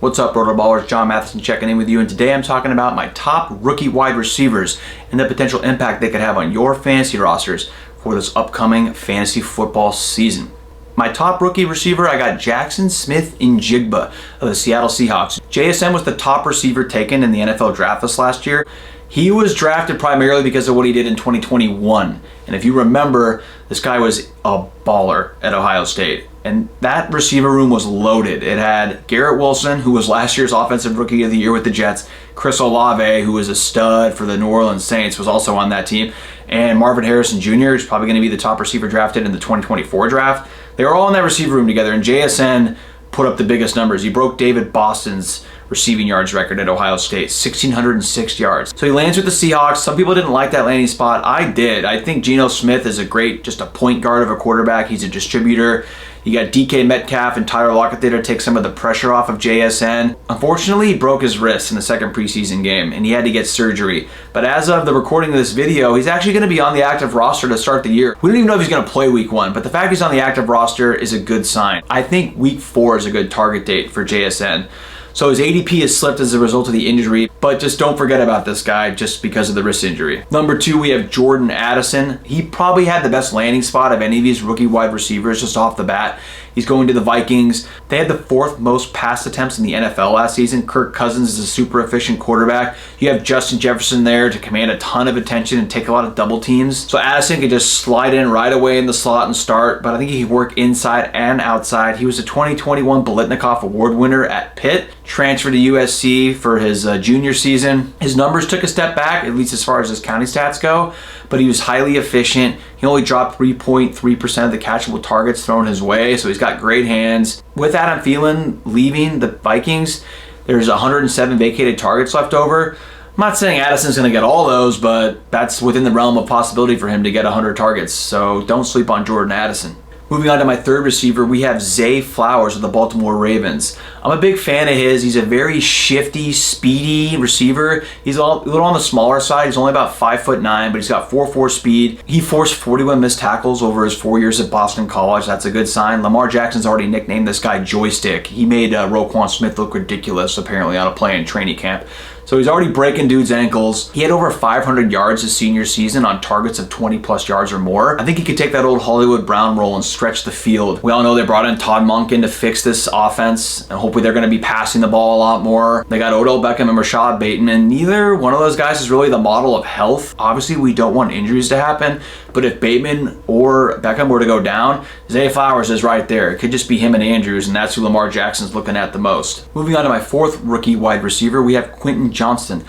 What's up, RotoBallers? Jon Mathisen checking in with you, and today I'm talking about my top rookie wide receivers and the potential impact they could have on your fantasy rosters for this upcoming fantasy football season. My top rookie receiver, I got Jackson Smith-Njigba of the Seattle Seahawks. JSN was the top receiver taken in the NFL draft this last year. He was drafted primarily because of what he did in 2021. And if you remember, this guy was a baller at Ohio State. And that receiver room was loaded. It had Garrett Wilson, who was last year's Offensive Rookie of the Year with the Jets. Chris Olave, who was a stud for the New Orleans Saints, was also on that team. And Marvin Harrison Jr. is probably going to be the top receiver drafted in the 2024 draft. They were all in that receiver room together, and JSN put up the biggest numbers. He broke David Boston's receiving yards record at Ohio State, 1,606 yards. So he lands with the Seahawks. Some people didn't like that landing spot. I did. I think Geno Smith is just a point guard of a quarterback. He's a distributor. You got DK Metcalf and Tyler Lockett there to take some of the pressure off of JSN. Unfortunately, he broke his wrist in the second preseason game, and he had to get surgery. But as of the recording of this video, he's actually going to be on the active roster to start the year. We don't even know if he's going to play week 1, but the fact he's on the active roster is a good sign. I think week 4 is a good target date for JSN. So his ADP has slipped as a result of the injury, but just don't forget about this guy just because of the wrist injury. Number 2, we have Jordan Addison. He probably had the best landing spot of any of these rookie wide receivers just off the bat. He's going to the Vikings. They had the 4th most pass attempts in the NFL last season. Kirk Cousins is a super efficient quarterback. You have Justin Jefferson there to command a ton of attention and take a lot of double teams. So Addison could just slide in right away in the slot and start, but I think he could work inside and outside. He was a 2021 Biletnikoff Award winner at Pitt, transferred to USC for his junior season. His numbers took a step back, at least as far as his county stats go, but he was highly efficient. He only dropped 3.3% of the catchable targets thrown his way, so he's got great hands. With Adam Thielen leaving the Vikings, there's 107 vacated targets left over. I'm not saying Addison's going to get all those, but that's within the realm of possibility for him to get 100 targets, so don't sleep on Jordan Addison. Moving on to my 3rd receiver, we have Zay Flowers of the Baltimore Ravens. I'm a big fan of his. He's a very shifty, speedy receiver. He's a little on the smaller side. He's only about 5'9", but he's got 4.4 speed. He forced 41 missed tackles over his 4 years at Boston College. That's a good sign. Lamar Jackson's already nicknamed this guy Joystick. He made Roquan Smith look ridiculous, apparently, on a play in training camp. So he's already breaking dudes' ankles. He had over 500 yards his senior season on targets of 20-plus yards or more. I think he could take that old Hollywood Brown role and stretch the field. We all know they brought in Todd Monken to fix this offense, and hopefully they're going to be passing the ball a lot more. They got Odell Beckham and Rashad Bateman, and neither one of those guys is really the model of health. Obviously, we don't want injuries to happen, but if Bateman or Beckham were to go down, Zay Flowers is right there. It could just be him and Andrews, and that's who Lamar Jackson's looking at the most. Moving on to my 4th rookie wide receiver, we have Quentin Johnson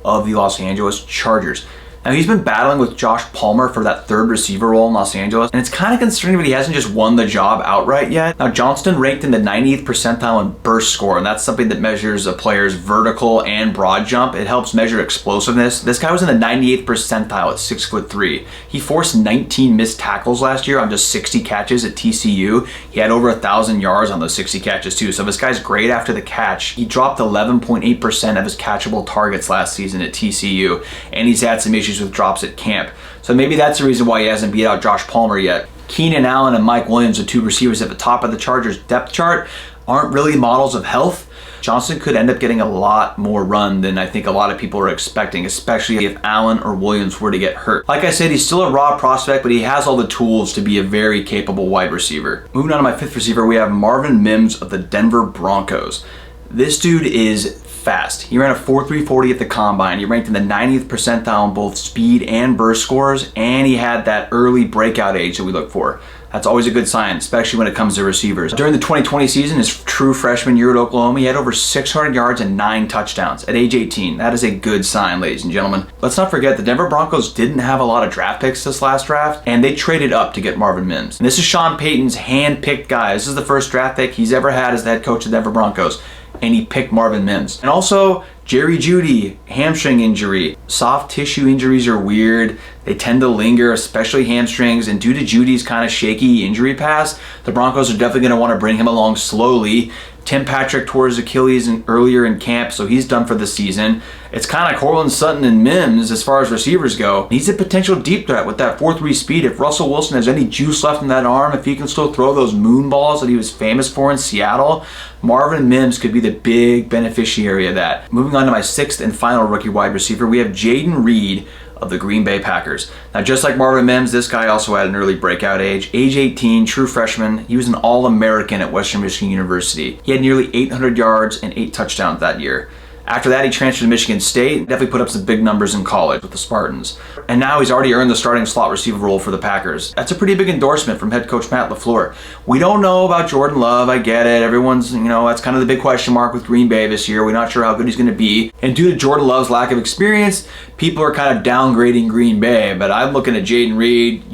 of the Los Angeles Chargers. Now, he's been battling with Josh Palmer for that 3rd receiver role in Los Angeles, and it's kind of concerning that he hasn't just won the job outright yet. Now, Johnston ranked in the 98th percentile in burst score, and that's something that measures a player's vertical and broad jump. It helps measure explosiveness. This guy was in the 98th percentile at 6'3". He forced 19 missed tackles last year on just 60 catches at TCU. He had over 1,000 yards on those 60 catches too, so this guy's great after the catch. He dropped 11.8% of his catchable targets last season at TCU, and he's had some issues with drops at camp. So maybe that's the reason why he hasn't beat out Josh Palmer yet. Keenan Allen and Mike Williams, the 2 receivers at the top of the Chargers depth chart, aren't really models of health. Johnson could end up getting a lot more run than I think a lot of people are expecting, especially if Allen or Williams were to get hurt. Like I said, he's still a raw prospect, but he has all the tools to be a very capable wide receiver. Moving on to my 5th receiver, we have Marvin MMs of the Denver Broncos. This dude is fast. He ran a 4.340 at the combine. He ranked in the 90th percentile in both speed and burst scores, and he had that early breakout age that we look for. That's always a good sign, especially when it comes to receivers. During the 2020 season, his true freshman year at Oklahoma, he had over 600 yards and 9 touchdowns at age 18. That is a good sign, ladies and gentlemen. Let's not forget the Denver Broncos didn't have a lot of draft picks this last draft, and they traded up to get Marvin Mims. And this is Sean Payton's hand-picked guy. This is the first draft pick he's ever had as the head coach of the Denver Broncos, and he picked Marvin Mims. And also, Jerry Jeudy, hamstring injury. Soft tissue injuries are weird. They tend to linger, especially hamstrings, and due to Judy's kind of shaky injury past, the Broncos are definitely going to want to bring him along slowly Tim Patrick tore his Achilles earlier in camp, so he's done for the season. It's kind of Courtland Sutton and Mims as far as receivers go. He's a potential deep threat with that 4.3 speed. If Russell Wilson has any juice left in that arm, if he can still throw those moon balls that he was famous for in Seattle, Marvin Mims could be the big beneficiary of that. Moving on to my 6th and final rookie wide receiver, we have Jaden Reed of the Green Bay Packers. Now, just like Marvin Mims, this guy also had an early breakout age. Age 18, true freshman. He was an All-American at Western Michigan University. He had nearly 800 yards and 8 touchdowns that year. After that, he transferred to Michigan State, definitely put up some big numbers in college with the Spartans. And now he's already earned the starting slot receiver role for the Packers. That's a pretty big endorsement from head coach Matt LaFleur. We don't know about Jordan Love, I get it. Everyone's, that's kind of the big question mark with Green Bay this year. We're not sure how good he's going to be. And due to Jordan Love's lack of experience, people are kind of downgrading Green Bay. But I'm looking at Jaden Reed.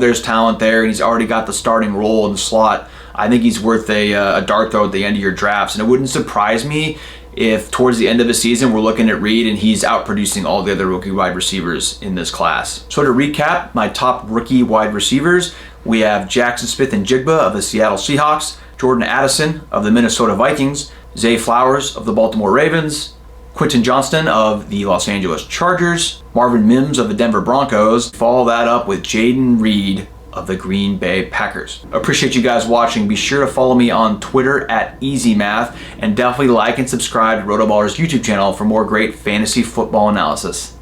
There's talent there, and he's already got the starting role in the slot. I think he's worth a dart throw at the end of your drafts. And it wouldn't surprise me if towards the end of the season we're looking at Reed and he's outproducing all the other rookie wide receivers in this class. So to recap my top rookie wide receivers, we have Jackson Smith-Njigba of the Seattle Seahawks, Jordan Addison of the Minnesota Vikings, Zay Flowers of the Baltimore Ravens, Quentin Johnson of the Los Angeles Chargers, Marvin Mims of the Denver Broncos. Follow that up with Jaden Reed of the Green Bay Packers. Appreciate you guys watching. Be sure to follow me on Twitter at EasyMath, and definitely like and subscribe to RotoBaller's YouTube channel for more great fantasy football analysis.